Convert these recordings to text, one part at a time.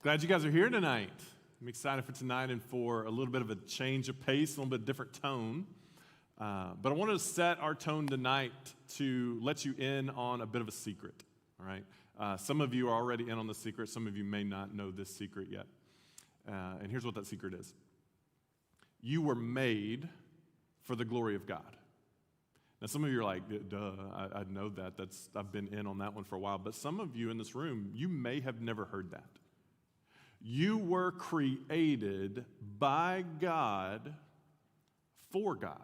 Glad you guys are here tonight. I'm excited for tonight and for a little bit of a change of pace, a little bit different tone. But I wanted to set our tone tonight to let you in on a bit of a secret, all right? Some of you are already in on the secret. Some of you may not know this secret yet. And here's what that secret is. You were made for the glory of God. Now, some of you are like, duh, I know that. I've been in on that one for a while. But some of you in this room, you may have never heard that. You were created by God for God.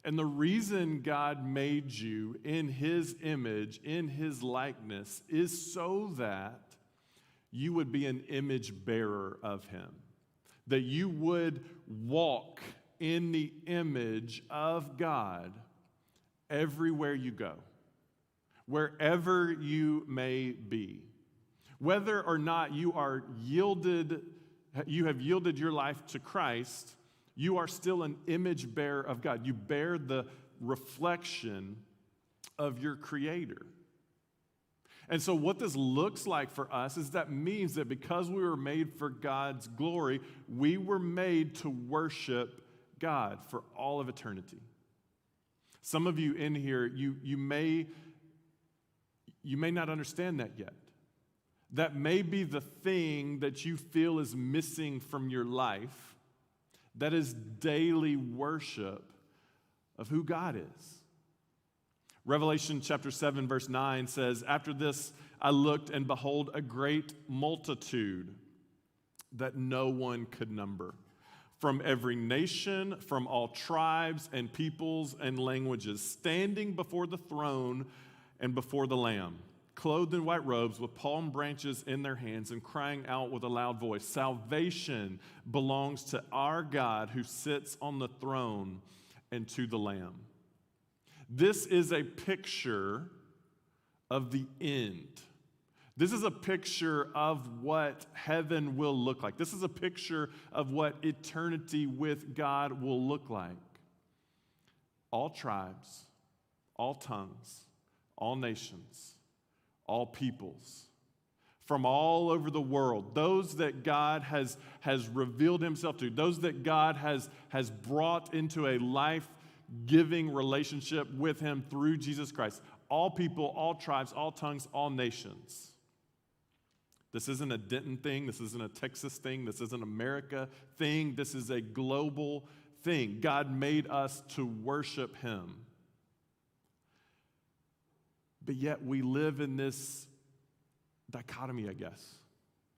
And the reason God made you in His image, in His likeness, is so that you would be an image bearer of Him. That you would walk in the image of God everywhere you go, wherever you may be. Whether or not you have yielded your life to Christ, you are still an image bearer of God. You bear the reflection of your Creator. And so what this looks like for us is that means that because we were made for God's glory, we were made to worship God for all of eternity. Some of you in here, you may not understand that yet. That may be the thing that you feel is missing from your life. That is daily worship of who God is. Revelation chapter 7 verse 9 says, "After this I looked and behold a great multitude that no one could number, from every nation, from all tribes and peoples and languages, standing before the throne and before the Lamb, clothed in white robes with palm branches in their hands and crying out with a loud voice, 'Salvation belongs to our God who sits on the throne and to the Lamb.'" This is a picture of the end. This is a picture of what heaven will look like. This is a picture of what eternity with God will look like. All tribes, all tongues, all nations, all peoples, from all over the world, those that God has revealed Himself to, those that God has brought into a life-giving relationship with Him through Jesus Christ. All people, all tribes, all tongues, all nations. This isn't a Denton thing. This isn't a Texas thing. This isn't an America thing. This is a global thing. God made us to worship Him. But yet we live in this dichotomy, I guess.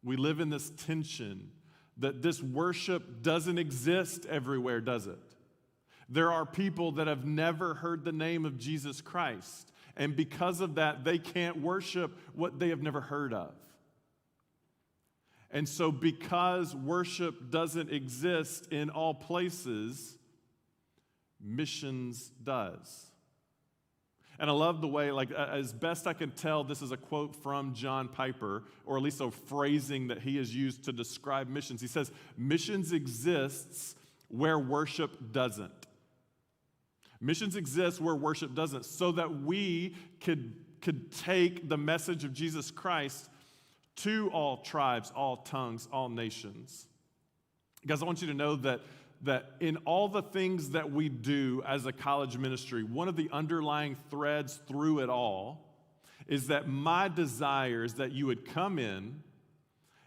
We live in this tension that this worship doesn't exist everywhere, does it? There are people that have never heard the name of Jesus Christ, and because of that, they can't worship what they have never heard of. And so because worship doesn't exist in all places, missions does. And I love the way, as best I can tell, this is a quote from John Piper, or at least a phrasing that he has used to describe missions. He says, "Missions exists where worship doesn't." Missions exist where worship doesn't, so that we could take the message of Jesus Christ to all tribes, all tongues, all nations. Guys, I want you to know that in all the things that we do as a college ministry, one of the underlying threads through it all is that my desire is that you would come in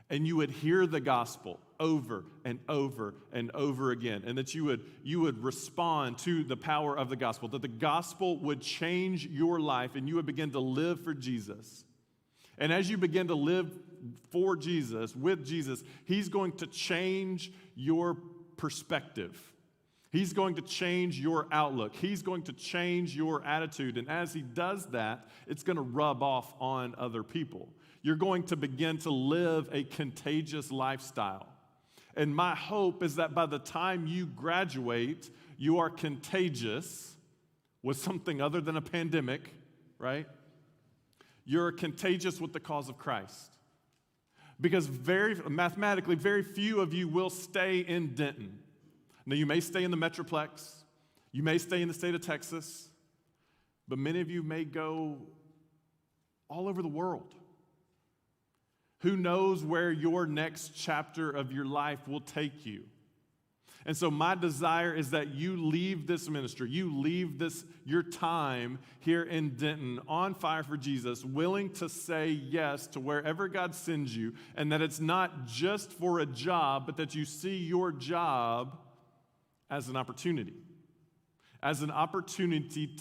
and you would hear the gospel over and over and over again, and that you would respond to the power of the gospel, that the gospel would change your life and you would begin to live for Jesus. And as you begin to live for Jesus, with Jesus, He's going to change your perspective. He's going to change your outlook. He's going to change your attitude. And as He does that, it's going to rub off on other people. You're going to begin to live a contagious lifestyle. And my hope is that by the time you graduate, you are contagious with something other than a pandemic, right? You're contagious with the cause of Christ. Because mathematically, very few of you will stay in Denton. Now, you may stay in the Metroplex. You may stay in the state of Texas. But many of you may go all over the world. Who knows where your next chapter of your life will take you? And so my desire is that you leave this ministry, you leave your time here in Denton on fire for Jesus, willing to say yes to wherever God sends you, and that it's not just for a job, but that you see your job as an opportunity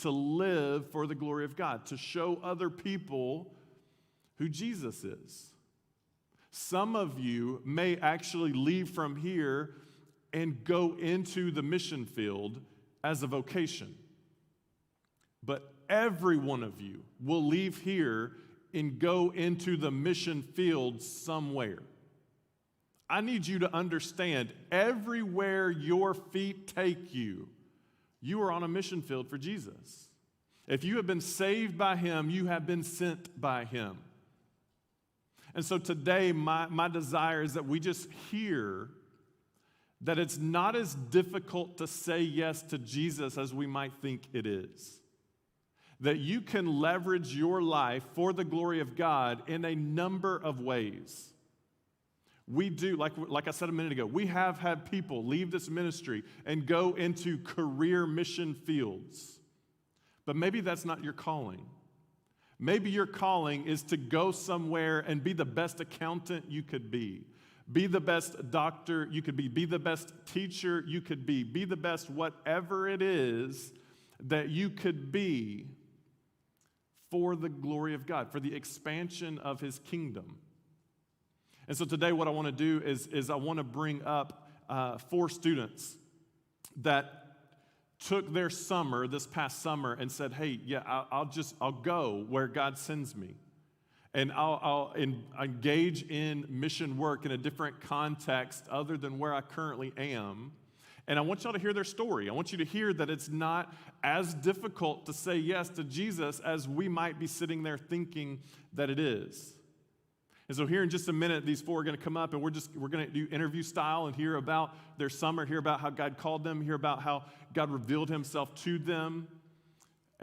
to live for the glory of God, to show other people who Jesus is. Some of you may actually leave from here and go into the mission field as a vocation. But every one of you will leave here and go into the mission field somewhere. I need you to understand, everywhere your feet take you, you are on a mission field for Jesus. If you have been saved by him, you have been sent by him. And so today, my desire is that we just hear that it's not as difficult to say yes to Jesus as we might think it is. That you can leverage your life for the glory of God in a number of ways. We do, like I said a minute ago, we have had people leave this ministry and go into career mission fields. But maybe that's not your calling. Maybe your calling is to go somewhere and be the best accountant you could be the best doctor you could be the best teacher you could be the best whatever it is that you could be for the glory of God, for the expansion of his kingdom. And so today what I want to do is I want to bring up 4 students that took their summer, this past summer, and said, hey, yeah, I'll go where God sends me. And I'll engage in mission work in a different context other than where I currently am. And I want y'all to hear their story. I want you to hear that it's not as difficult to say yes to Jesus as we might be sitting there thinking that it is. And so here in just a minute, these 4 are going to come up, and we're going to do interview style and hear about their summer, hear about how God called them, hear about how God revealed himself to them,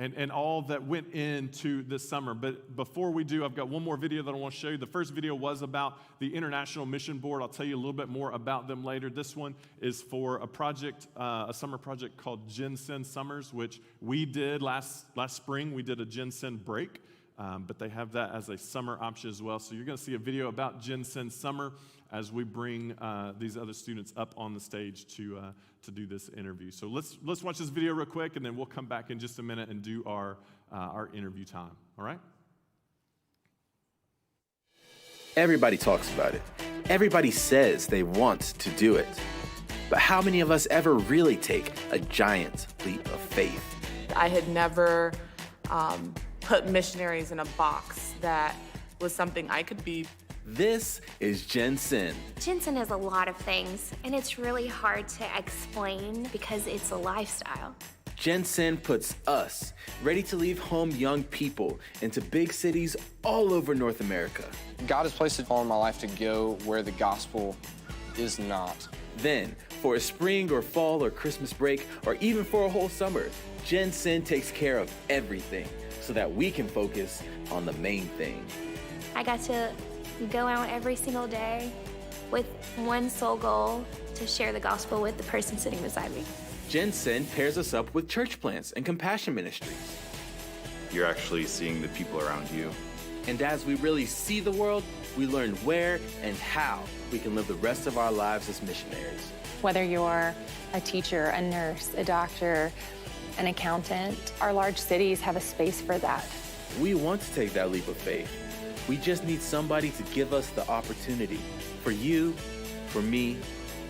and all that went into this summer. But before we do, I've got one more video that I want to show you. The first video was about the International Mission Board. I'll tell you a little bit more about them later. This one is for a project, a summer project called Gen Sin Summers, which we did last spring. We did a Gen Sin break, but they have that as a summer option as well. So you're going to see a video about Gen Sin Summer as we bring these other students up on the stage to do this interview. So let's watch this video real quick, and then we'll come back in just a minute and do our interview time. All right? Everybody talks about it. Everybody says they want to do it. But how many of us ever really take a giant leap of faith? I had never put missionaries in a box that was something I could be. This is Gen Sin. Gen Sin is a lot of things, and it's really hard to explain because it's a lifestyle. Gen Sin puts us, ready to leave home young people, into big cities all over North America. God has placed it all in my life to go where the gospel is not. Then, for a spring or fall or Christmas break, or even for a whole summer, Gen Sin takes care of everything so that we can focus on the main thing. I got to go out every single day with one sole goal: to share the gospel with the person sitting beside me. Gen Sin pairs us up with church plants and compassion ministries. You're actually seeing the people around you. And as we really see the world, we learn where and how we can live the rest of our lives as missionaries. Whether you're a teacher, a nurse, a doctor, an accountant, our large cities have a space for that. We want to take that leap of faith. We just need somebody to give us the opportunity. For you, for me,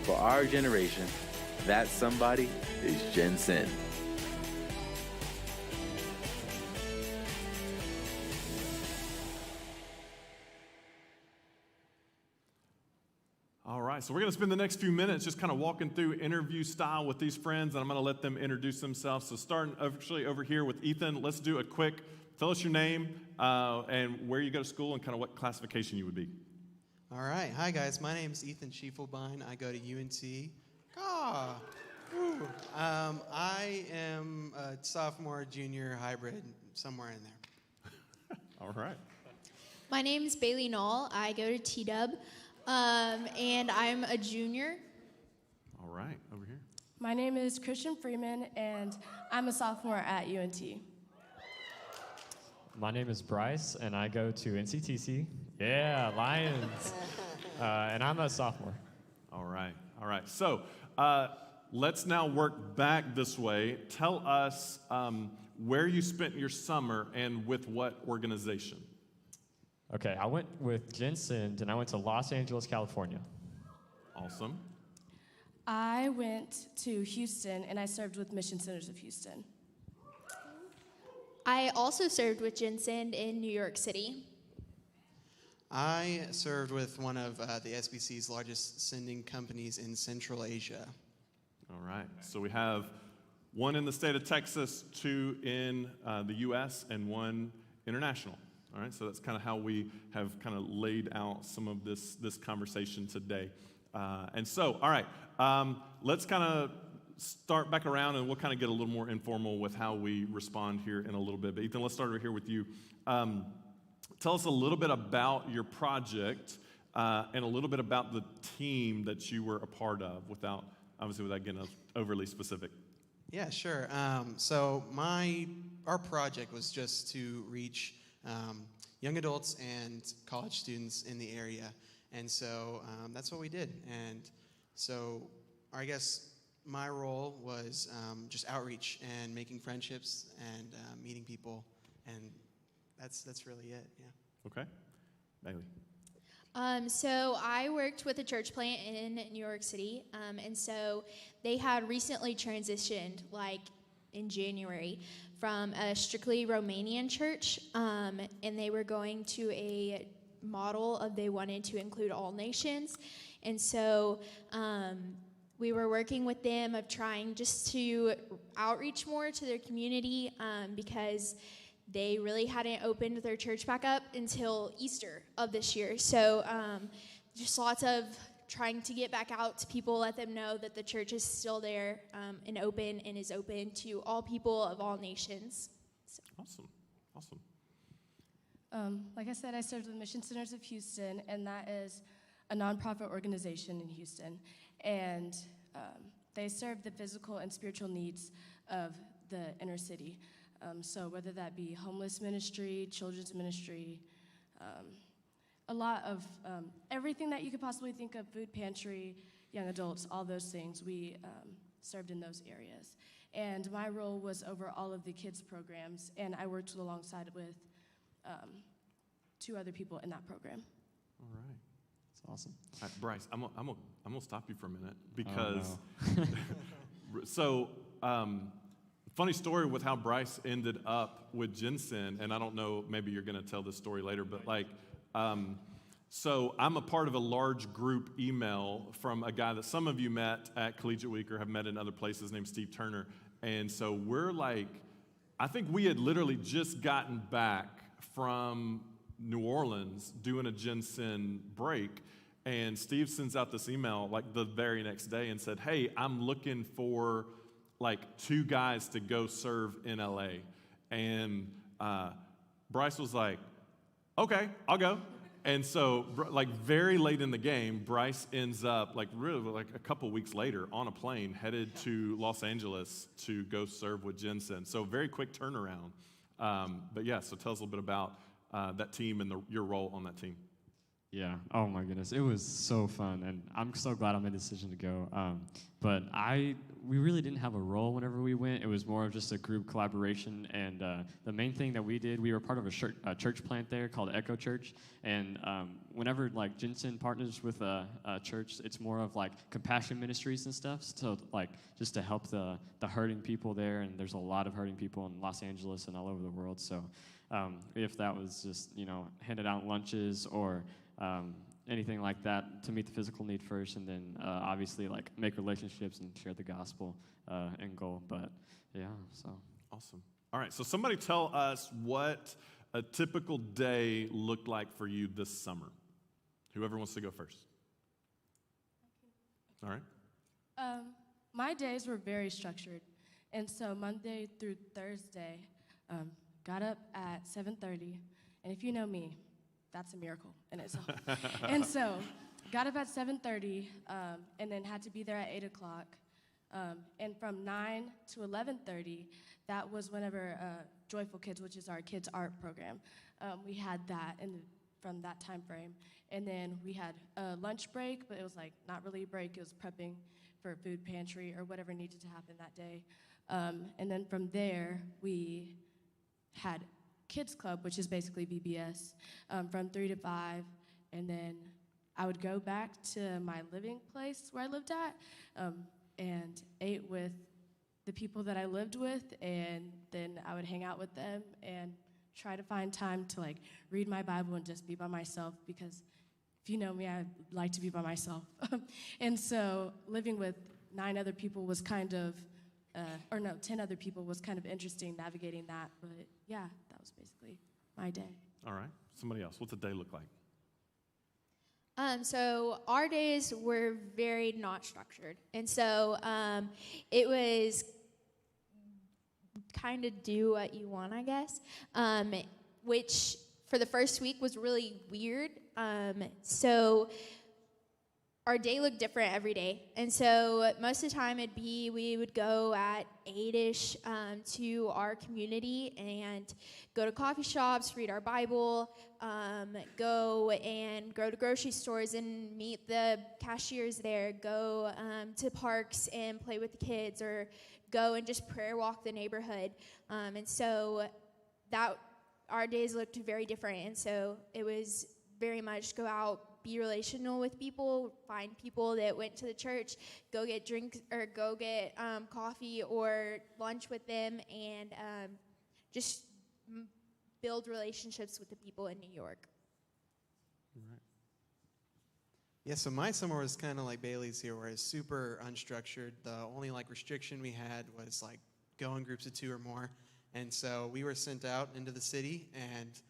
for our generation, that somebody is Gen Sin. All right, so we're going to spend the next few minutes just kind of walking through interview style with these friends, and I'm going to let them introduce themselves. So starting actually over here with Ethan, let's do a quick, tell us your name and where you go to school and kind of what classification you would be. All right. Hi, guys. My name is Ethan Schiefelbein. I go to UNT. I am a sophomore, junior, hybrid, somewhere in there. All right. My name is Bailey Knoll. I go to T-Dub, and I'm a junior. All right, over here. My name is Christian Freeman, and I'm a sophomore at UNT. My name is Bryce, and I go to NCTC. Yeah, Lions. And I'm a sophomore. All right, all right. So let's now work back this way. Tell us where you spent your summer and with what organization. Okay, I went with Jensen, and I went to Los Angeles, California. Awesome. I went to Houston, and I served with Mission Centers of Houston. I also served with Jensen in New York City. I served with one of the SBC's largest sending companies in Central Asia. All right. So we have one in the state of Texas, two in the U.S., and one international. All right. So that's kind of how we have kind of laid out some of this conversation today. And so, all right, let's kind of start back around, and we'll kind of get a little more informal with how we respond here in a little bit. But Ethan, let's start over here with you. Tell us a little bit about your project and a little bit about the team that you were a part of, without getting overly specific. Yeah, sure. So our project was just to reach young adults and college students in the area, and so that's what we did. And so I guess my role was just outreach and making friendships and meeting people, and that's really it. Yeah. Okay, Bailey. So I worked with a church plant in New York City, and so they had recently transitioned, like in January, from a strictly Romanian church, and they were going to a model of they wanted to include all nations, and so we were working with them of trying just to outreach more to their community because they really hadn't opened their church back up until Easter of this year. So just lots of trying to get back out to people, let them know that the church is still there and open and is open to all people of all nations. So. Awesome. Like I said, I served with Mission Centers of Houston, and that is a nonprofit organization in Houston. And they serve the physical and spiritual needs of the inner city. So whether that be homeless ministry, children's ministry, a lot of everything that you could possibly think of, food pantry, young adults, all those things, we served in those areas. And my role was over all of the kids programs, and I worked alongside with two other people in that program. All right. That's awesome. All right, Bryce, I'm gonna stop you for a minute because funny story with how Bryce ended up with Jensen, and I don't know, maybe you're gonna tell this story later, but so I'm a part of a large group email from a guy that some of you met at Collegiate Week or have met in other places named Steve Turner. And so we're like, I think we had literally just gotten back from New Orleans doing a Jensen break, and Steve sends out this email like the very next day and said, hey, I'm looking for like 2 guys to go serve in LA. And Bryce was like, okay, I'll go. And so like very late in the game, Bryce ends up like really like a couple weeks later on a plane headed to Los Angeles to go serve with Jensen. So very quick turnaround. But yeah, so tell us a little bit about that team and your role on that team. Yeah. Oh my goodness, it was so fun, and I'm so glad I made the decision to go. But we really didn't have a role whenever we went. It was more of just a group collaboration, and the main thing that we did, we were part of a church plant there called Echo Church, and whenever like Jensen partners with a church, it's more of like compassion ministries and stuff. So like just to help the hurting people there, and there's a lot of hurting people in Los Angeles and all over the world. So if that was just handed out lunches or anything like that to meet the physical need first, and then obviously like make relationships and share the gospel end goal. But yeah, so awesome. All right, so somebody tell us what a typical day looked like for you this summer. Whoever wants to go first. All right. My days were very structured, and so Monday through Thursday, got up at 7:30, and if you know me, that's a miracle in itself. And so got up at 7:30 and then had to be there at 8 o'clock. And from 9 to 11:30, that was whenever Joyful Kids, which is our kids' art program, we had that from that time frame. And then we had a lunch break, but it was like not really a break. It was prepping for food pantry or whatever needed to happen that day. And then from there, we had Kids Club, which is basically VBS, from 3 to 5. And then I would go back to my living place where I lived at and ate with the people that I lived with, and then I would hang out with them and try to find time to like read my Bible and just be by myself, because if you know me, I like to be by myself. And so living with 9 other people was kind of, 10 other people was kind of interesting navigating that. But yeah, that was basically my day. All right. Somebody else. What's a day look like? So our days were very not structured. And so it was kind of do what you want, I guess, which for the first week was really weird. So our day looked different every day. And so most of the time we would go at 8-ish to our community and go to coffee shops, read our Bible, go to grocery stores and meet the cashiers there, go to parks and play with the kids, or go and just prayer walk the neighborhood. And so that our days looked very different. And so it was very much go out, be relational with people, find people that went to the church, go get drinks or go get coffee or lunch with them, and just build relationships with the people in New York. Right. Yeah, so my summer was kind of like Bailey's here, where it's super unstructured. The only like restriction we had was like go in groups of 2 or more. And so we were sent out into the city and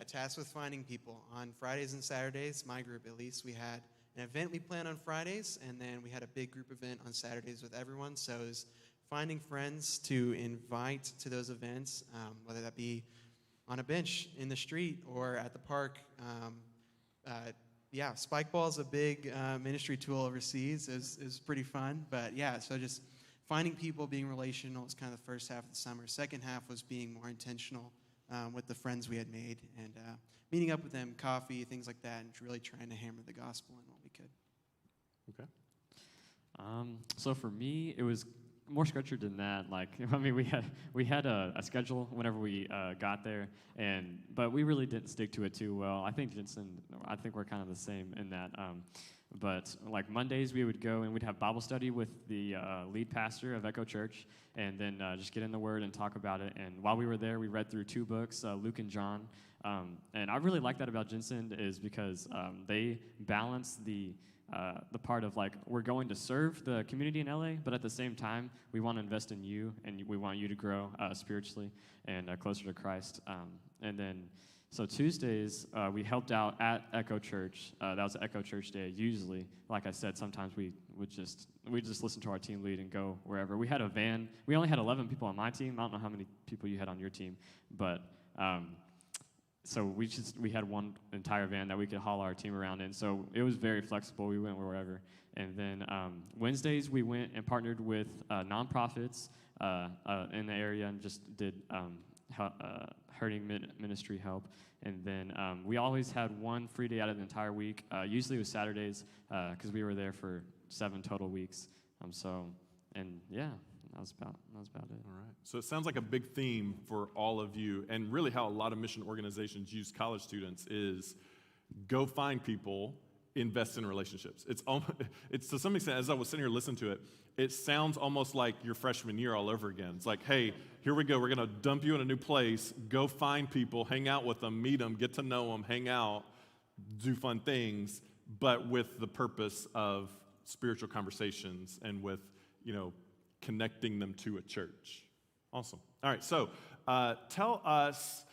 tasked with finding people. On Fridays and Saturdays, my group at least, we had an event we planned on Fridays, and then we had a big group event on Saturdays with everyone. So it was finding friends to invite to those events, whether that be on a bench in the street or at the park. Spike ball is a big ministry tool overseas. It was pretty fun. But yeah, so just finding people, being relational was kind of the first half of the summer. Second half was being more intentional with the friends we had made and meeting up with them, coffee, things like that, and really trying to hammer the gospel in what we could. Okay. So for me, it was more structured than that. Like, I mean, we had a schedule whenever we got there, but we really didn't stick to it too well. I think we're kind of the same in that. But like Mondays, we would go and we'd have Bible study with the lead pastor of Echo Church, and then just get in the Word and talk about it. And while we were there, we read through 2 books, Luke and John. And I really like that about Jensen is because they balance the part of like we're going to serve the community in LA, but at the same time, we want to invest in you, and we want you to grow spiritually and closer to Christ. And then so Tuesdays, we helped out at Echo Church. That was Echo Church Day. Usually, like I said, sometimes we just listen to our team lead and go wherever. We had a van. We only had 11 people on my team. I don't know how many people you had on your team, but so we had one entire van that we could haul our team around in. So it was very flexible. We went wherever. And then Wednesdays, we went and partnered with nonprofits in the area and just did hurting ministry help. And then we always had one free day out of the entire week. Usually it was Saturdays because we were there for 7 total weeks. That was about it. All right. So it sounds like a big theme for all of you, and really how a lot of mission organizations use college students is go find people, invest in relationships. It's to some extent, as I was sitting here listening to it, it sounds almost like your freshman year all over again. It's like, hey, here we go. We're going to dump you in a new place. Go find people, hang out with them, meet them, get to know them, hang out, do fun things, but with the purpose of spiritual conversations and with, connecting them to a church. Awesome. All right, so tell us,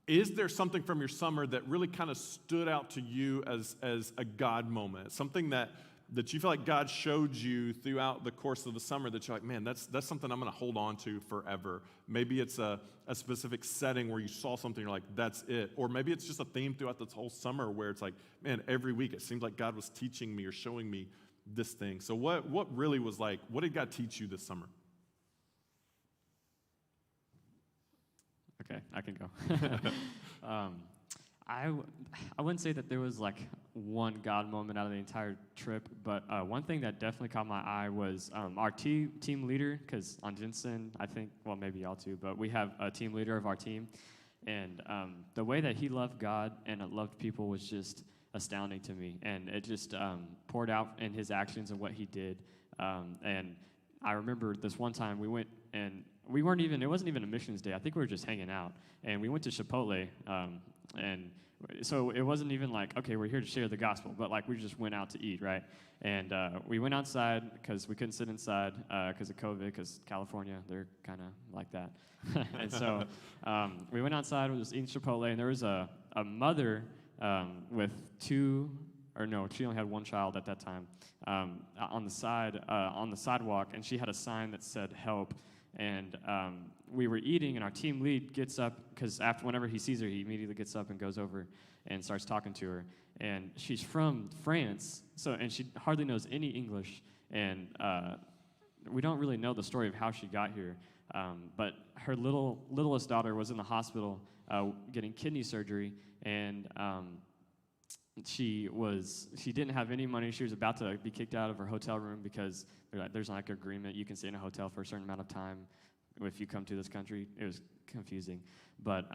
is there something from your summer that really kind of stood out to you as a God moment? Something that that you feel like God showed you throughout the course of the summer that you're like, man, that's something I'm going to hold on to forever? Maybe it's a specific setting where you saw something, you're like, that's it. Or maybe it's just a theme throughout this whole summer where it's like, man, every week it seems like God was teaching me or showing me this thing. So what really was like, what did God teach you this summer? Okay, I can go. I wouldn't say that there was like one God moment out of the entire trip, but one thing that definitely caught my eye was our team leader, because on Jensen, I think, well, maybe y'all too, but we have a team leader of our team, and the way that he loved God and loved people was just astounding to me, and it just poured out in his actions and what he did. And I remember this one time we went, and it wasn't even a missions day. I think we were just hanging out, and we went to Chipotle, and so it wasn't even like, okay, we're here to share the gospel, but like we just went out to eat, right? And we went outside because we couldn't sit inside because of COVID, because California, they're kind of like that. And so we went outside, we was eating Chipotle, and there was a mother with she only had one child at that time, on the sidewalk, and she had a sign that said help. And we were eating, and our team lead gets up, because whenever he sees her, he immediately gets up and goes over and starts talking to her. And she's from France, and she hardly knows any English, and we don't really know the story of how she got here. But her littlest daughter was in the hospital getting kidney surgery, and she didn't have any money. She was about to be kicked out of her hotel room because there's like an agreement you can stay in a hotel for a certain amount of time if you come to this country. It was confusing, but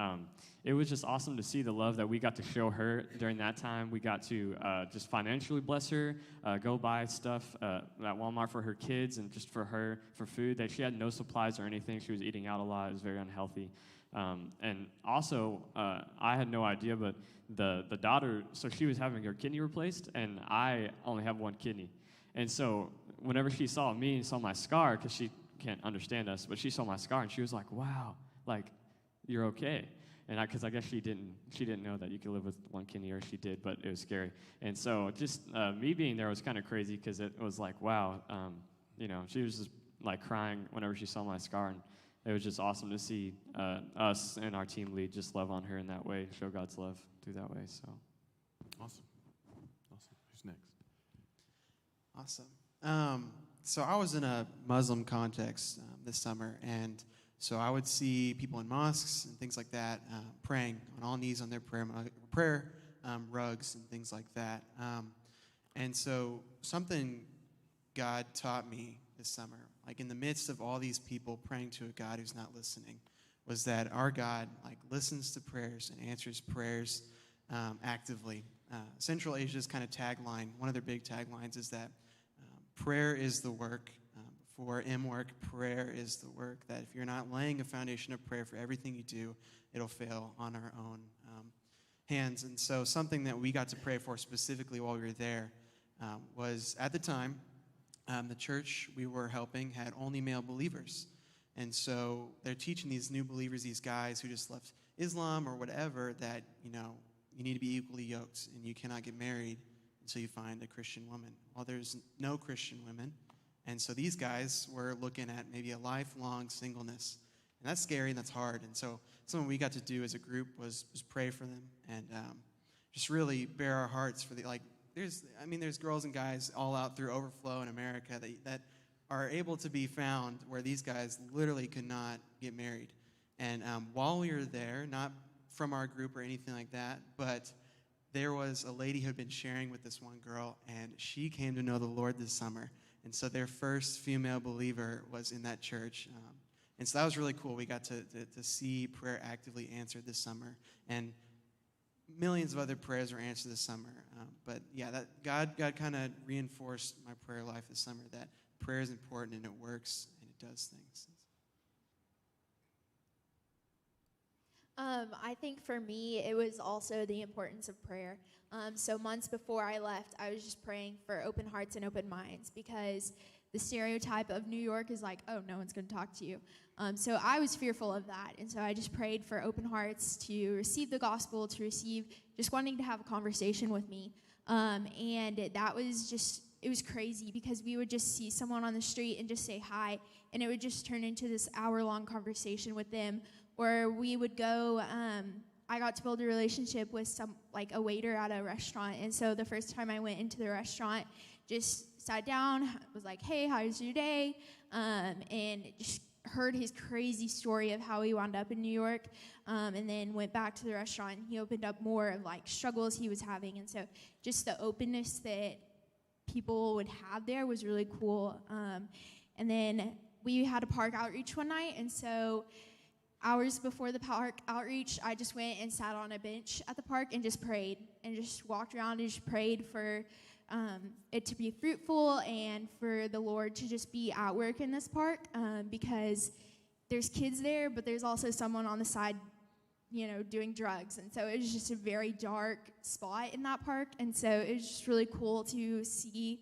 it was just awesome to see the love that we got to show her during that time. We got to just financially bless her, go buy stuff at Walmart for her kids and just for her for food. That she had no supplies or anything. She was eating out a lot. It was very unhealthy. And also, I had no idea, but the daughter, so she was having her kidney replaced, and I only have one kidney. And so whenever she saw me and saw my scar, because she can't understand us, but she saw my scar, and she was like, wow, like, you're okay. And because I guess she didn't know that you could live with one kidney, or she did, but it was scary. And so just me being there was kind of crazy, because it was like, wow, she was just like crying whenever she saw my scar, and it was just awesome to see us and our team lead just love on her in that way, show God's love through that way. So awesome. Who's next? Awesome. So I was in a Muslim context this summer, and so I would see people in mosques and things like that praying on all knees on their prayer rugs and things like that. And so something God taught me this summer, like in the midst of all these people praying to a God who's not listening, was that our God like listens to prayers and answers prayers actively. Central Asia's kind of tagline, one of their big taglines is that prayer is the work. For M-Work, prayer is the work. That if you're not laying a foundation of prayer for everything you do, it'll fail on our own hands. And so something that we got to pray for specifically while we were there was, at the time, the church we were helping had only male believers. And so they're teaching these new believers, these guys who just left Islam or whatever, that, you need to be equally yoked and you cannot get married until you find a Christian woman. Well, there's no Christian women. And so these guys were looking at maybe a lifelong singleness. And that's scary and that's hard. And so something we got to do as a group was pray for them and just really bear our hearts for there's girls and guys all out through Overflow in America that are able to be found where these guys literally could not get married. And while we were there, not from our group or anything like that, but there was a lady who had been sharing with this one girl, and she came to know the Lord this summer. And so their first female believer was in that church. And so that was really cool. We got to see prayer actively answered this summer. And millions of other prayers were answered this summer. But yeah, that God kind of reinforced my prayer life this summer, that prayer is important and it works and it does things. I think for me, it was also the importance of prayer. So months before I left, I was just praying for open hearts and open minds, because the stereotype of New York is like, oh, no one's going to talk to you. So I was fearful of that. And so I just prayed for open hearts to receive the gospel, to receive just wanting to have a conversation with me. And that was just it was crazy because we would just see someone on the street and just say hi, and it would just turn into this hour-long conversation with them. Or we would go, I got to build a relationship with a waiter at a restaurant. And so the first time I went into the restaurant, just sat down, was like, hey, how's your day? And just heard his crazy story of how he wound up in New York, and then went back to the restaurant, and he opened up more of struggles he was having. And so just the openness that people would have there was really cool. And then we had a park outreach one night, and so hours before the park outreach, I just went and sat on a bench at the park and just prayed, and just walked around and just prayed for it to be fruitful and for the Lord to just be at work in this park, because there's kids there, but there's also someone on the side, doing drugs. And so it was just a very dark spot in that park. And so it was just really cool to see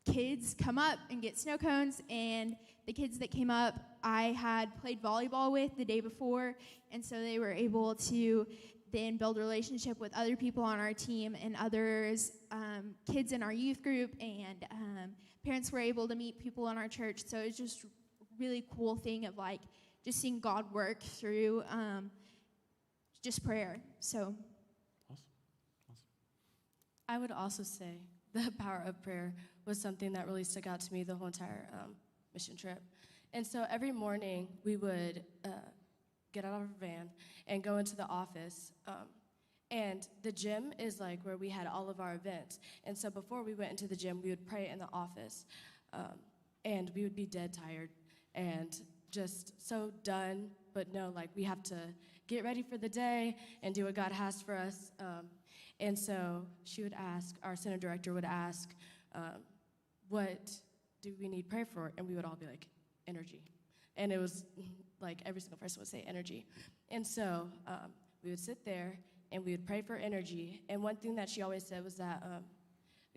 kids come up and get snow cones. And the kids that came up, I had played volleyball with the day before. And so they were able to then build a relationship with other people on our team and others, kids in our youth group, and parents were able to meet people in our church. So it's just a really cool thing of just seeing God work through just prayer. So Awesome. I would also say the power of prayer was something that really stuck out to me the whole entire mission trip. And so every morning we would get out of our van and go into the office. And the gym is where we had all of our events. And so before we went into the gym, we would pray in the office. And we would be dead tired and just so done, but no, we have to get ready for the day and do what God has for us. And so she would ask, our center director would ask, what do we need prayer for? And we would all be like, energy. And it was every single person would say energy. And so we would sit there and we would pray for energy. And one thing that she always said was that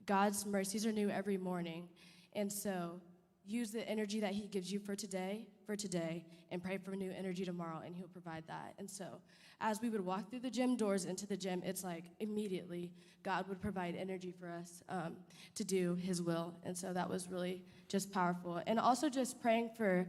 God's mercies are new every morning. And so use the energy that he gives you for today, and pray for new energy tomorrow, and he'll provide that. And so as we would walk through the gym doors into the gym, it's immediately God would provide energy for us to do his will. And so that was really just powerful. And also just praying for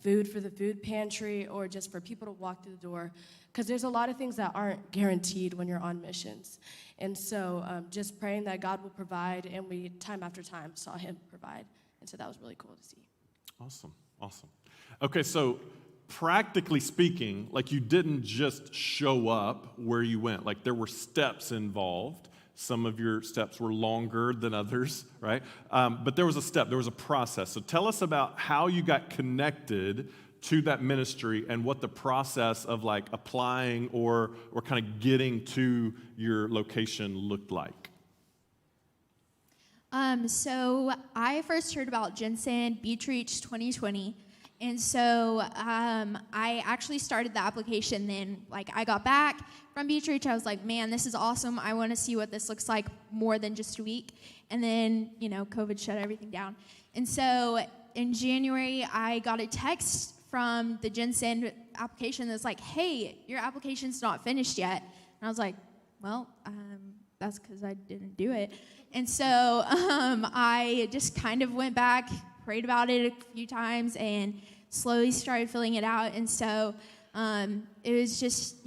food for the food pantry, or just for people to walk through the door, because there's a lot of things that aren't guaranteed when you're on missions. And so just praying that God will provide, and we time after time saw him provide. And so that was really cool to see. Awesome. Okay, so practically speaking, you didn't just show up where you went. There were steps involved. Some of your steps were longer than others, right? But there was a process. So tell us about how you got connected to that ministry and what the process of applying or kind of getting to your location looked like. So I first heard about Jensen Beach Reach 2020. And so I actually started the application then. I got back from Beach Reach. I was like, man, this is awesome. I want to see what this looks like more than just a week. And then, COVID shut everything down. And so in January, I got a text from the Jensen application that's like, hey, your application's not finished yet. And I was like, well, that's because I didn't do it. And so I just kind of went back, prayed about it a few times, and slowly started filling it out. And so it was just,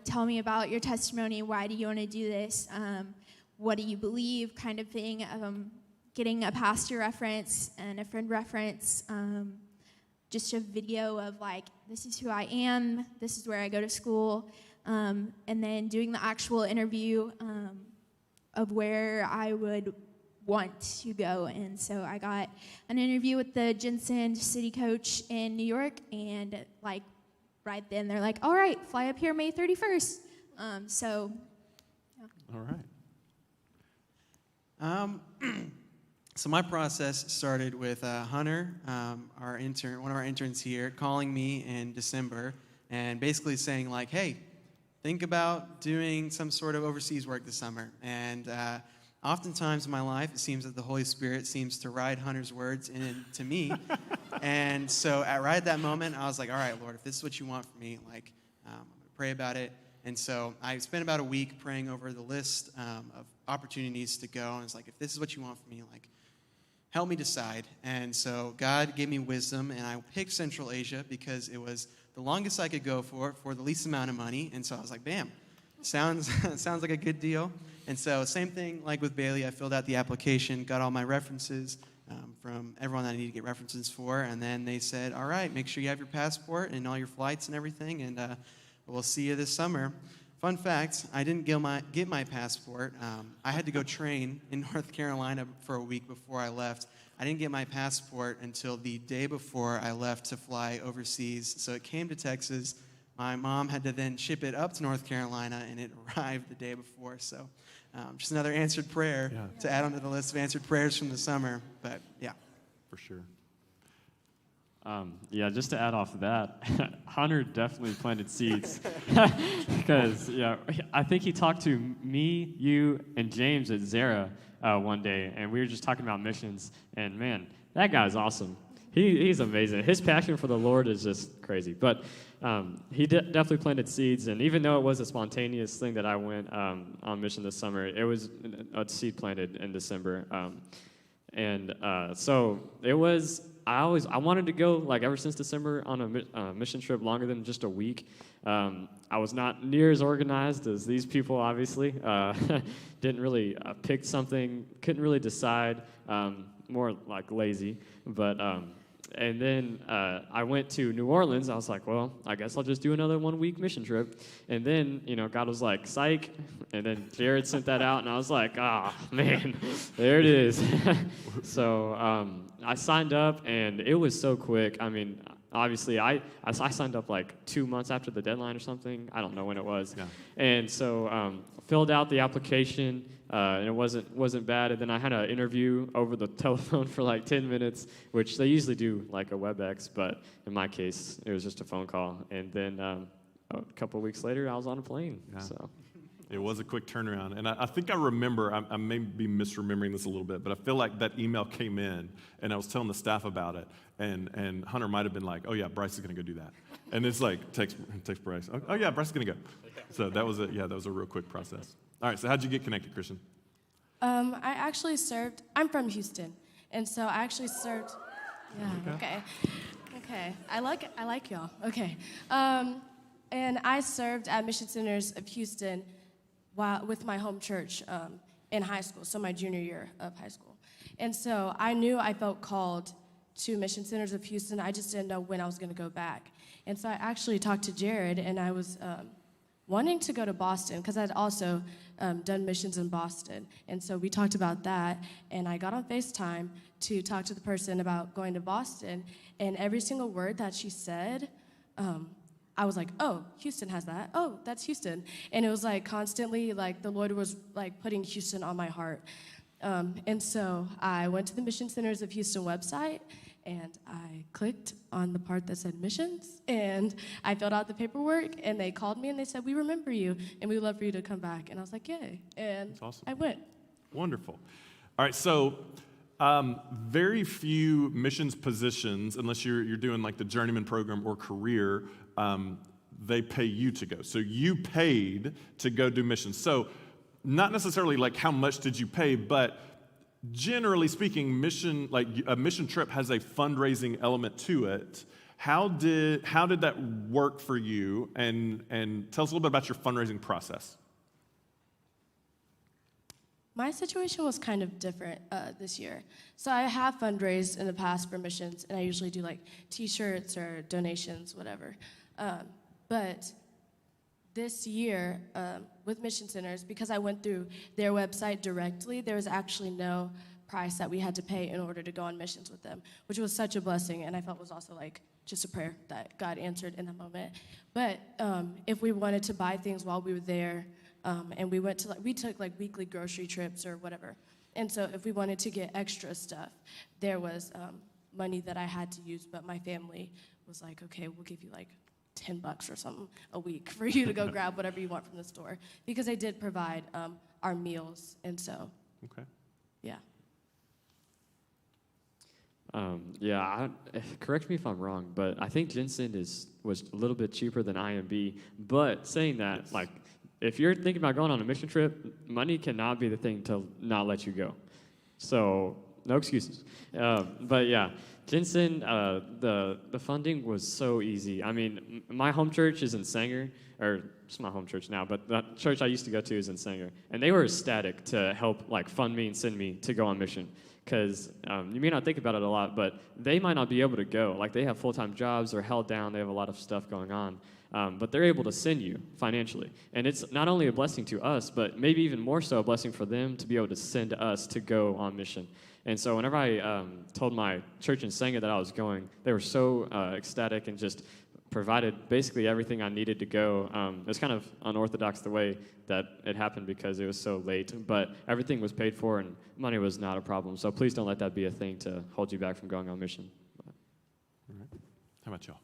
tell me about your testimony. Why do you want to do this? What do you believe, kind of thing. Getting a pastor reference and a friend reference. Just a video of this is who I am. This is where I go to school. And then doing the actual interview of where I would want to go. And so I got an interview with the Jensen city coach in New York, and right then they're like, all right, fly up here May 31st. So yeah. All right. So my process started with Hunter, our intern, one of our interns here, calling me in December and basically saying hey, think about doing some sort of overseas work this summer. And oftentimes in my life, it seems that the Holy Spirit seems to ride Hunter's words into me. And so right at that moment, I was like, all right, Lord, if this is what you want from me, I'm going to pray about it. And so I spent about a week praying over the list of opportunities to go. And it's like, if this is what you want from me, like, help me decide. And so God gave me wisdom, and I picked Central Asia because it was the longest I could go for the least amount of money. And so I was like, bam, sounds like a good deal. And so same thing like with Bailey, I filled out the application, got all my references from everyone that I need to get references for. And then they said, all right, make sure you have your passport and all your flights and everything, and we'll see you this summer. Fun fact, I didn't get my passport. I had to go train in North Carolina for a week before I left. I didn't get my passport until the day before I left to fly overseas. So it came to Texas. My mom had to then ship it up to North Carolina, and it arrived the day before. So just another answered prayer to add onto the list of answered prayers from the summer. But yeah. For sure. Yeah, just to add off of that, Hunter definitely planted seeds. Because, I think he talked to me, you, and James at Zara one day, and we were just talking about missions. And, man, that guy's awesome. He's amazing. His passion for the Lord is just crazy. But he definitely planted seeds, and even though it was a spontaneous thing that I went on mission this summer, it was a seed planted in December. So it was... I wanted to go, like, ever since December on a mission trip longer than just a week. I was not near as organized as these people, obviously. Didn't really pick something, couldn't really decide, more like lazy. But, and then I went to New Orleans. I was like, well, I guess I'll just do another 1 week mission trip. And then, God was like, psych. And then Jared sent that out, and I was like, man, there it is. So I signed up, and it was so quick. I mean, obviously, I signed up like 2 months after the deadline or something. I don't know when it was. Yeah. And so filled out the application, and it wasn't bad. And then I had an interview over the telephone for like 10 minutes, which they usually do like a WebEx, but in my case, it was just a phone call. And then a couple of weeks later, I was on a plane. Yeah. So. It was a quick turnaround. And I think I remember, I may be misremembering this a little bit, but I feel like that email came in, and I was telling the staff about it, and Hunter might have been like, oh, yeah, Bryce is going to go do that. And it's like, text Bryce, oh, yeah, Bryce is going to go. So that was a real quick process. All right, so how'd you get connected, Christian? I actually served, I'm from Houston, and so I actually served, okay. I like y'all, okay. And I served at Mission Centers of Houston with my home church in high school, so my junior year of high school. And so I knew I felt called to Mission Centers of Houston. I just didn't know when I was going to go back. And so I actually talked to Jared, and I was wanting to go to Boston because I'd also done missions in Boston. And so we talked about that, and I got on FaceTime to talk to the person about going to Boston, and every single word that she said, I was like, oh, Houston has that. Oh, that's Houston. And it was like constantly, like the Lord was like putting Houston on my heart. And so I went to the Mission Centers of Houston website, and I clicked on the part that said missions, and I filled out the paperwork, and they called me, and they said, we remember you, and we'd love for you to come back. And I was like, yay. And that's awesome. I went. Wonderful. All right, so very few missions positions, unless you're doing like the journeyman program or career, they pay you to go. So you paid to go do missions. So not necessarily like how much did you pay, but generally speaking, a mission trip has a fundraising element to it. How did that work for you? And tell us a little bit about your fundraising process. My situation was kind of different this year. So I have fundraised in the past for missions, and I usually do like t-shirts or donations, whatever. But this year, with Mission Centers, because I went through their website directly, there was actually no price that we had to pay in order to go on missions with them, which was such a blessing, and I felt was also like just a prayer that God answered in the moment. But if we wanted to buy things while we were there, and we took like weekly grocery trips or whatever, and so if we wanted to get extra stuff, there was money that I had to use, but my family was like, okay, we'll give you like $10 or something a week for you to go grab whatever you want from the store, because they did provide our meals, and so. Okay. Yeah. Correct me if I'm wrong, but I think Jensen was a little bit cheaper than IMB. But saying that, Yes. like, if you're thinking about going on a mission trip, money cannot be the thing to not let you go. So no excuses. But yeah, Jensen, the funding was so easy. I mean, my home church is in Sanger, or it's my home church now, but the church I used to go to is in Sanger, and they were ecstatic to help like fund me and send me to go on mission. Because you may not think about it a lot, but they might not be able to go. Like, they have full-time jobs, they're held down, they have a lot of stuff going on. But they're able to send you financially. And it's not only a blessing to us, but maybe even more so a blessing for them to be able to send us to go on mission. And so whenever I told my church in Sanger that I was going, they were so ecstatic and just provided basically everything I needed to go. It was kind of unorthodox the way that it happened because it was so late, but everything was paid for and money was not a problem. So please don't let that be a thing to hold you back from going on mission. All right. How about y'all?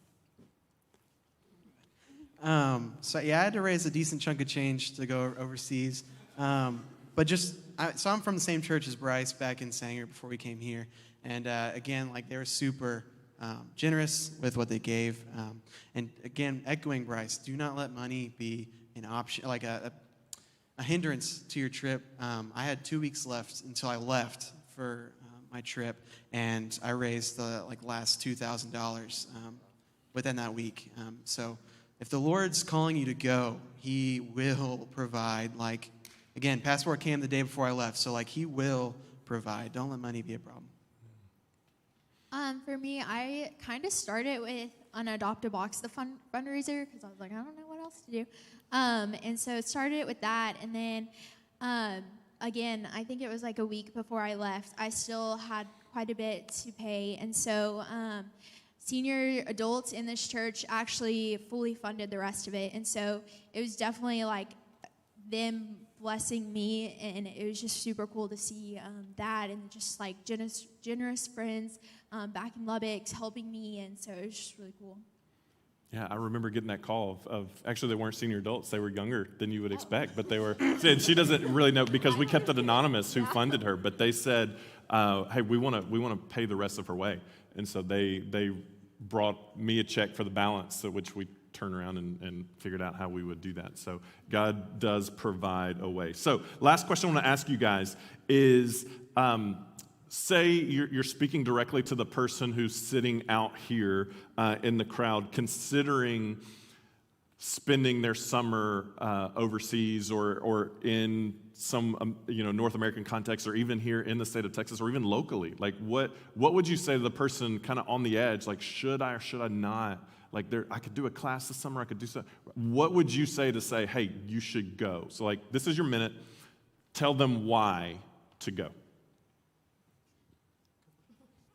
So I had to raise a decent chunk of change to go overseas. So I'm from the same church as Bryce back in Sanger before we came here. And again, like, they were super generous with what they gave. And again, echoing Bryce, do not let money be an option, like a hindrance to your trip. I had 2 weeks left until I left for my trip, and I raised the last $2,000 within that week. So if the Lord's calling you to go, He will provide. Like, again, passport came the day before I left, so He will provide. Don't let money be a problem. For me, I kind of started with Adopt a Box, the fundraiser, because I was like, I don't know what else to do. And so started with that, and then again, I think it was like a week before I left, I still had quite a bit to pay, and so senior adults in this church actually fully funded the rest of it, and so it was definitely like them blessing me, and it was just super cool to see that, and just like generous friends back in Lubbock helping me, and so it was just really cool. Yeah, I remember getting that call of actually, they weren't senior adults, they were younger than you would expect, but they were, she doesn't really know because we kept it anonymous who funded her, but they said, hey, we want to pay the rest of her way, and so they brought me a check for the balance, which we turned around and figured out how we would do that. So God does provide a way. So last question I want to ask you guys is, say you're speaking directly to the person who's sitting out here in the crowd, considering spending their summer overseas or in some North American context, or even here in the state of Texas, or even locally. Like, what would you say to the person kind of on the edge? Like, should I or should I not? Like, I could do a class this summer. I could do something. What would you say to say, hey, you should go? So, like, this is your minute. Tell them why to go.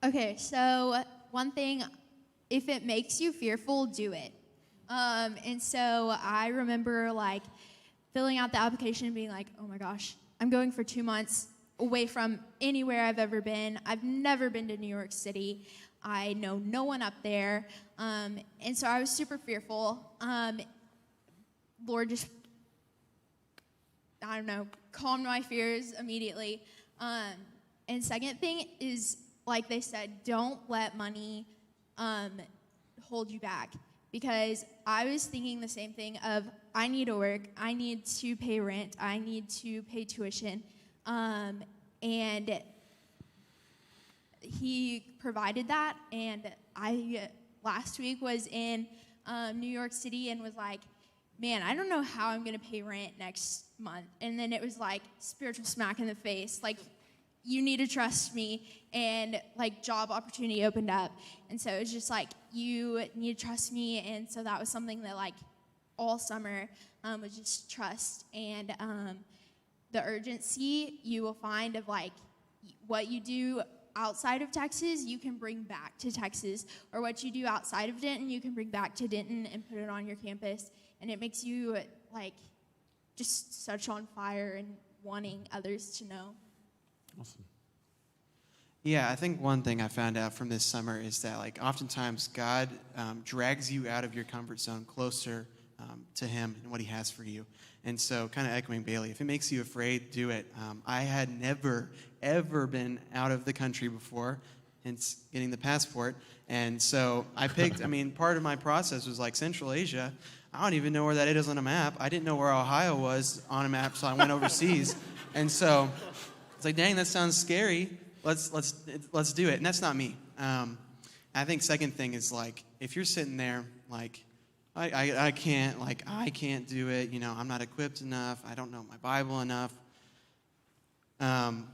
Okay, so one thing, if it makes you fearful, do it. And so I remember filling out the application and being like, oh my gosh, I'm going for 2 months away from anywhere I've ever been. I've never been to New York City. I know no one up there. And so I was super fearful. Lord just, I don't know, calmed my fears immediately. And second thing is, like they said, don't let money hold you back. Because I was thinking the same thing of, I need to work, I need to pay rent, I need to pay tuition. And He provided that. And I last week was in New York City and was like, man, I don't know how I'm going to pay rent next month. And then it was like spiritual smack in the face. Like, you need to trust me, and job opportunity opened up. And so it's just like, you need to trust me. And so that was something that all summer was just trust. And the urgency you will find of what you do outside of Texas, you can bring back to Texas, or what you do outside of Denton, you can bring back to Denton and put it on your campus. And it makes you just such on fire and wanting others to know. Awesome. Yeah, I think one thing I found out from this summer is that oftentimes God drags you out of your comfort zone closer to Him and what He has for you. And so, kind of echoing Bailey, if it makes you afraid, do it. I had never, ever been out of the country before. hence getting the passport. And so I picked, part of my process was like Central Asia. I don't even know where that is on a map. I didn't know where Ohio was on a map, so I went overseas. And so it's like, dang, that sounds scary. Let's do it. And that's not me. I think second thing is like, if you're sitting there like, I can't do it. I'm not equipped enough. I don't know my Bible enough.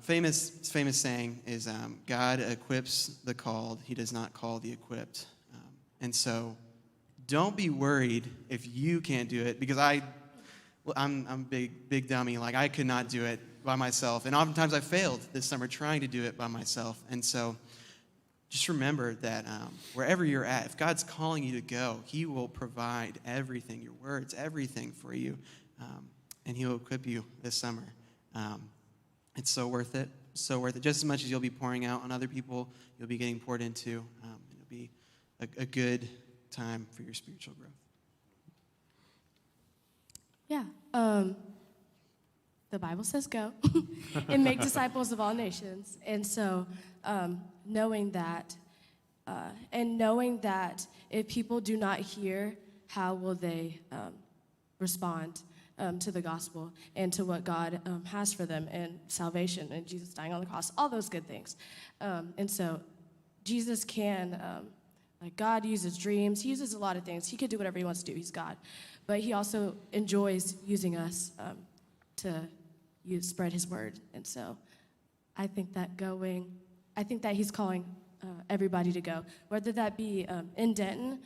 Famous saying is, God equips the called. He does not call the equipped. And so don't be worried if you can't do it, because I'm big dummy. Like, I could not do it by myself. And oftentimes I failed this summer trying to do it by myself. And so just remember that wherever you're at, if God's calling you to go, he will provide everything, your words, everything for you. And he'll equip you this summer. It's so worth it. So worth it. Just as much as you'll be pouring out on other people, you'll be getting poured into. It'll be a good time for your spiritual growth. Yeah. The Bible says go and make disciples of all nations. And so knowing that if people do not hear, how will they respond to the gospel and to what God has for them, and salvation and Jesus dying on the cross, all those good things. And so Jesus can, God uses dreams. He uses a lot of things. He could do whatever he wants to do. He's God. But he also enjoys using us to spread his word. And so I think that he's calling everybody to go, whether that be in Denton,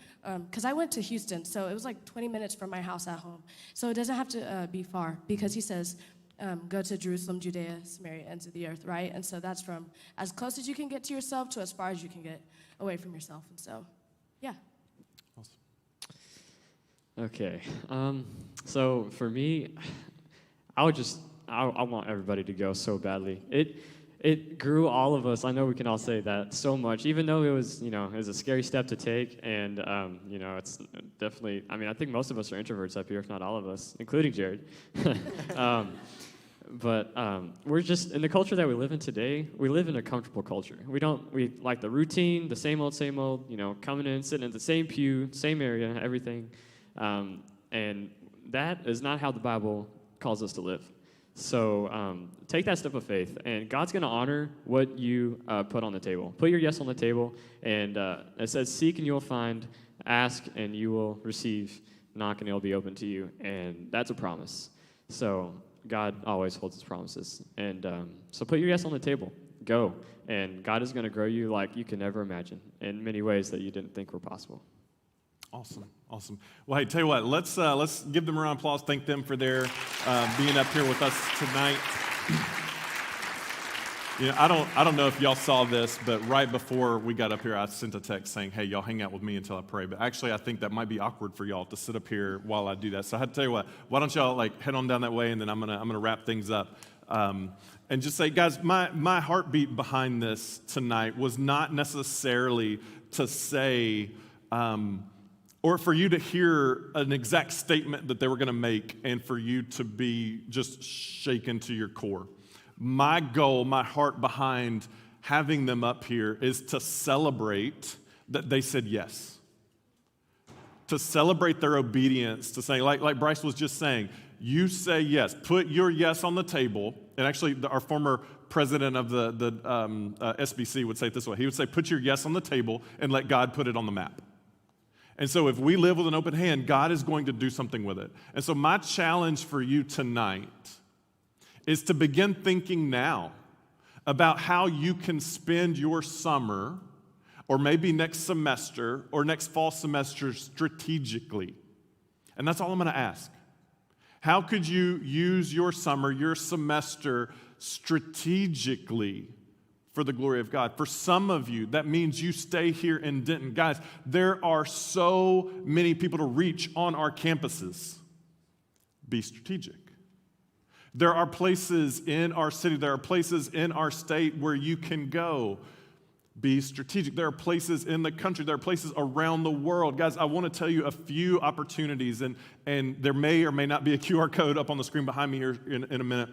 because I went to Houston, so it was like 20 minutes from my house at home. So it doesn't have to be far, because he says, go to Jerusalem, Judea, Samaria, ends of the earth, right? And so that's from as close as you can get to yourself to as far as you can get away from yourself. And so, yeah. Okay. So for me, I want everybody to go so badly. It grew all of us. I know we can all say that so much, even though it was a scary step to take. And, it's definitely, I think most of us are introverts up here, if not all of us, including Jared. But we're just, in the culture that we live in today, we live in a comfortable culture. We like the routine, the same old, coming in, sitting in the same pew, same area, everything. And that is not how the Bible calls us to live. So take that step of faith, and God's going to honor what you put on the table. Put your yes on the table, and it says, seek and you will find, ask and you will receive, knock and it will be open to you, and that's a promise. So God always holds his promises, and so put your yes on the table. Go, and God is going to grow you like you can never imagine in many ways that you didn't think were possible. Awesome. Well, hey, tell you what, let's give them a round of applause. Thank them for their being up here with us tonight. I don't know if y'all saw this, but right before we got up here, I sent a text saying, hey, y'all hang out with me until I pray. But actually, I think that might be awkward for y'all to sit up here while I do that. So I had to tell you what, why don't y'all head on down that way, and then I'm gonna wrap things up. And just say, guys, my heartbeat behind this tonight was not necessarily to say, or for you to hear an exact statement that they were going to make and for you to be just shaken to your core. My goal, my heart behind having them up here is to celebrate that they said yes. To celebrate their obedience, to say, like Bryce was just saying, you say yes. Put your yes on the table. And actually, our former president of the SBC would say it this way. He would say, put your yes on the table and let God put it on the map. And so if we live with an open hand, God is going to do something with it. And so my challenge for you tonight is to begin thinking now about how you can spend your summer, or maybe next semester or next fall semester, strategically. And that's all I'm going to ask. How could you use your summer, your semester, strategically for the glory of God? For some of you, that means you stay here in Denton. Guys, there are so many people to reach on our campuses. Be strategic. There are places in our city, there are places in our state where you can go. Be strategic. There are places in the country, there are places around the world. Guys, I want to tell you a few opportunities, and there may or may not be a QR code up on the screen behind me here in a minute.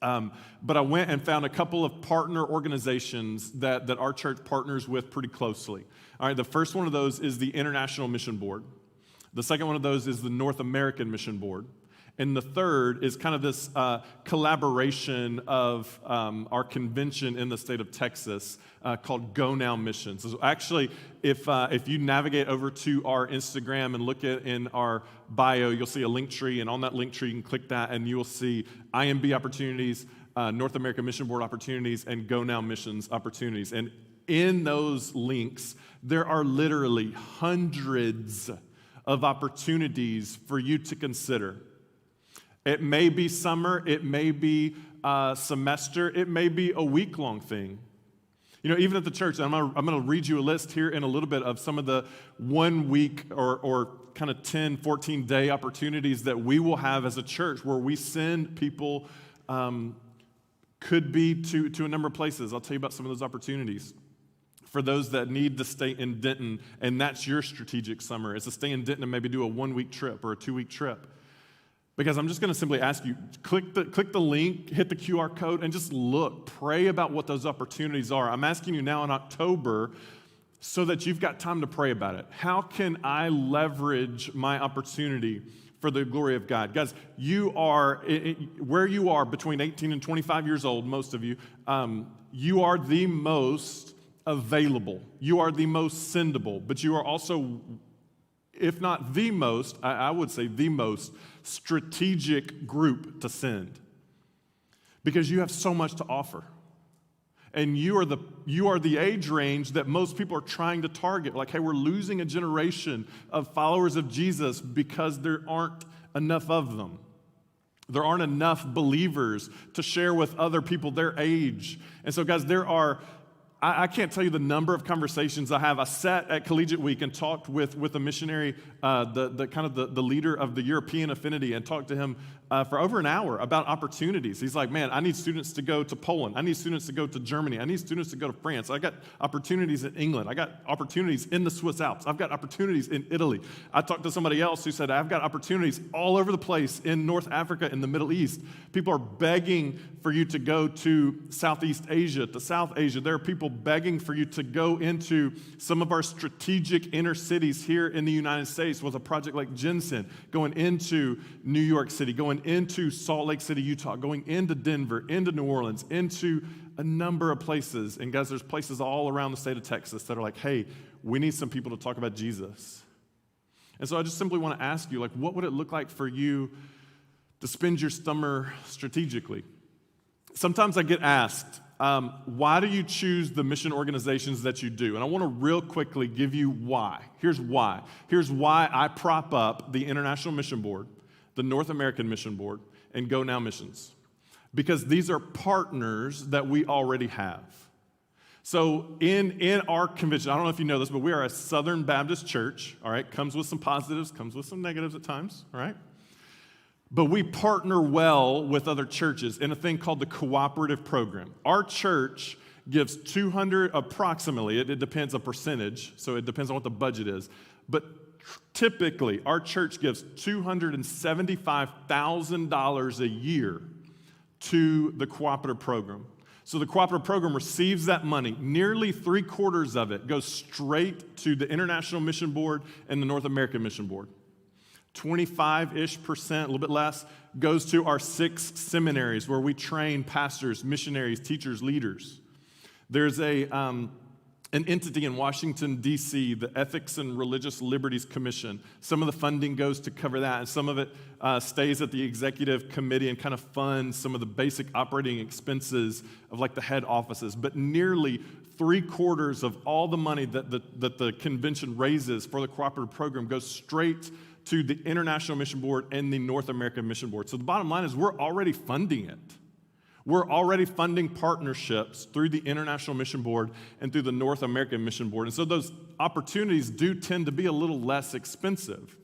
But I went and found a couple of partner organizations that our church partners with pretty closely. All right, the first one of those is the International Mission Board. The second one of those is the North American Mission Board. And the third is kind of this collaboration of our convention in the state of Texas called Go Now Missions. So actually, if you navigate over to our Instagram and look in our bio, you'll see a link tree, and on that link tree, you can click that, and you will see IMB opportunities, North American Mission Board opportunities, and Go Now Missions opportunities. And in those links, there are literally hundreds of opportunities for you to consider. It may be summer, it may be a semester, it may be a week-long thing. You know, even at the church, I'm going to read you a list here in a little bit of some of the 1 week or kind of 10, 14-day opportunities that we will have as a church where we send people, could be to a number of places. I'll tell you about some of those opportunities. For those that need to stay in Denton, and that's your strategic summer, is to stay in Denton and maybe do a 1-week trip or a 2-week trip. Because I'm just going to simply ask you, click the link, hit the QR code, and just look. Pray about what those opportunities are. I'm asking you now in October so that you've got time to pray about it. How can I leverage my opportunity for the glory of God? Guys, you are, where you are between 18 and 25 years old, most of you, you are the most available. You are the most sendable, but you are also, if not the most, I would say the most strategic group to send, because you have so much to offer. And you are the age range that most people are trying to target. Like, hey, we're losing a generation of followers of Jesus because there aren't enough of them. There aren't enough believers to share with other people their age. And so, guys, I can't tell you the number of conversations I have. I sat at Collegiate Week and talked with a missionary, the leader of the European Affinity, and talked to him for over an hour about opportunities. He's like, man, I need students to go to Poland. I need students to go to Germany. I need students to go to France. I got opportunities in England. I got opportunities in the Swiss Alps. I've got opportunities in Italy. I talked to somebody else who said, I've got opportunities all over the place in North Africa, in the Middle East. People are begging for you to go to Southeast Asia, to South Asia. There are people begging for you to go into some of our strategic inner cities here in the United States with a project like Jensen, going into New York City, going into Salt Lake City, Utah, going into Denver, into New Orleans, into a number of places. And guys, there's places all around the state of Texas that are like, hey, we need some people to talk about Jesus. And so I just simply want to ask you, like, what would it look like for you to spend your summer strategically? Sometimes I get asked, why do you choose the mission organizations that you do? And I want to real quickly give you why. Here's why. Here's why I prop up the International Mission Board, the North American Mission Board, and Go Now Missions. Because these are partners that we already have. So in our convention, I don't know if you know this, but we are a Southern Baptist church, all right? Comes with some positives, comes with some negatives at times, all right? But we partner well with other churches in a thing called the cooperative program. Our church gives 200, approximately, it depends a percentage, so it depends on what the budget is, but typically our church gives $275,000 a year to the cooperative program. So the cooperative program receives that money. Nearly 3/4 of it goes straight to the International Mission Board and the North American Mission Board. 25-ish%, a little bit less, goes to our 6 seminaries where we train pastors, missionaries, teachers, leaders. There's an entity in Washington, D.C., the Ethics and Religious Liberties Commission. Some of the funding goes to cover that, and some of it stays at the executive committee and kind of funds some of the basic operating expenses of like the head offices. But nearly 3/4 of all the money that the convention raises for the cooperative program goes straight to the International Mission Board and the North American Mission Board. So the bottom line is we're already funding it. We're already funding partnerships through the International Mission Board and through the North American Mission Board. And so those opportunities do tend to be a little less expensive.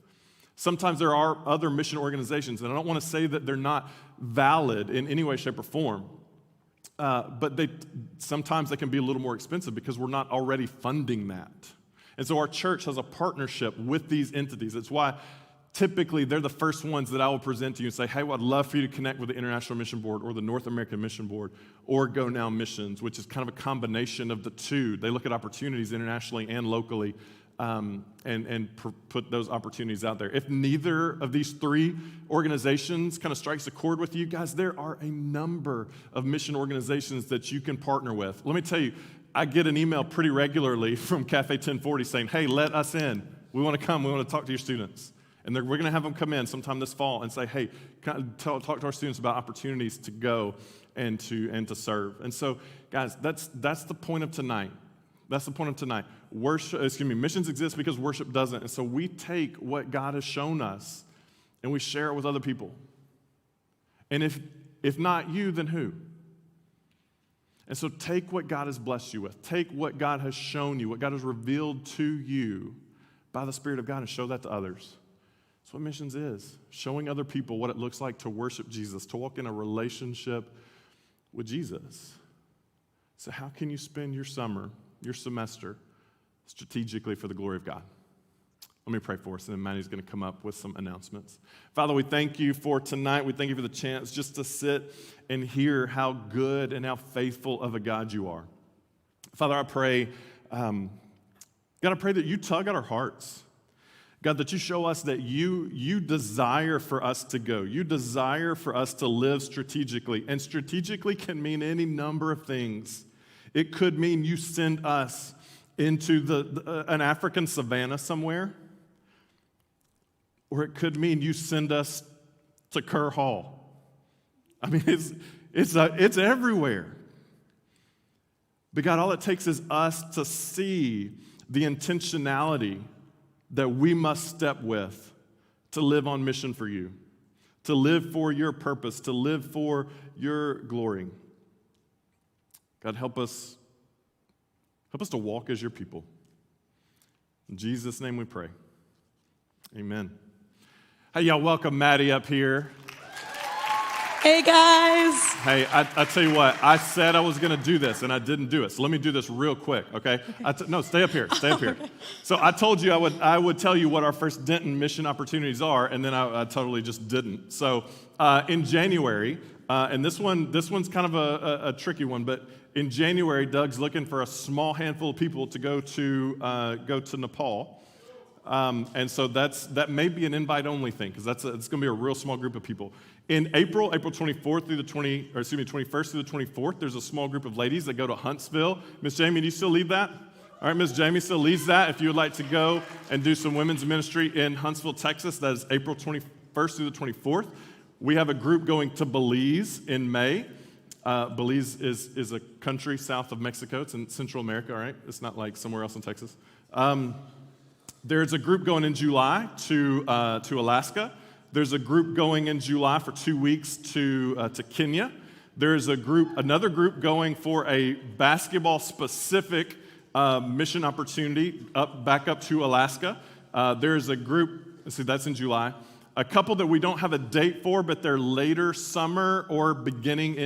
Sometimes there are other mission organizations, and I don't want to say that they're not valid in any way, shape, or form. But sometimes they can be a little more expensive because we're not already funding that. And so our church has a partnership with these entities. It's why typically they're the first ones that I will present to you and say, hey, well, I'd love for you to connect with the International Mission Board or the North American Mission Board or Go Now Missions, which is kind of a combination of the two. They look at opportunities internationally and locally put those opportunities out there. If neither of these three organizations kind of strikes a chord with you guys, there are a number of mission organizations that you can partner with. Let me tell you, I get an email pretty regularly from Cafe 1040 saying, hey, let us in. We want to come. We want to talk to your students. And we're going to have them come in sometime this fall and say, hey, talk to our students about opportunities to go and to serve. And so, guys, that's the point of tonight. That's the point of tonight. Missions exist because worship doesn't. And so we take what God has shown us and we share it with other people. And if not you, then who? And so take what God has blessed you with. Take what God has shown you, what God has revealed to you by the Spirit of God, and show that to others. That's what missions is. Showing other people what it looks like to worship Jesus, to walk in a relationship with Jesus. So how can you spend your summer, your semester, strategically for the glory of God? Let me pray for us, and then Maddie's going to come up with some announcements. Father, we thank you for tonight. We thank you for the chance just to sit and hear how good and how faithful of a God you are. Father, I pray, God, I pray that you tug at our hearts. God, that you show us that you desire for us to go. You desire for us to live strategically. And strategically can mean any number of things. It could mean you send us into an African savanna somewhere. Or it could mean you send us to Kerr Hall. I mean, it's everywhere. But God, all it takes is us to see the intentionality that we must step with to live on mission for you, to live for your purpose, to live for your glory. God, help us to walk as your people. In Jesus' name we pray. Amen. Hey, y'all, welcome Maddie up here. Hey, guys. Hey, I tell you what, I said I was going to do this, and I didn't do it. So let me do this real quick, okay? No, stay up here. So I told you I would tell you what our first Denton mission opportunities are, and then I totally just didn't. So in January, and this one's kind of a tricky one, but in January, Doug's looking for a small handful of people to go to Nepal. And so that may be an invite-only thing, because it's going to be a real small group of people. In April 24th through the 21st through the 24th, there's a small group of ladies that go to Huntsville. Miss Jamie, do you still lead that? All right, Miss Jamie still leads that. If you would like to go and do some women's ministry in Huntsville, Texas, that is April 21st through the 24th. We have a group going to Belize in May. Belize is a country south of Mexico. It's in Central America, all right? It's not like somewhere else in Texas. There's a group going in July to Alaska. There's a group going in July for 2 weeks to Kenya. There's another group going for a basketball-specific mission opportunity back up to Alaska. There's a group, that's in July. A couple that we don't have a date for, but they're later summer or beginning in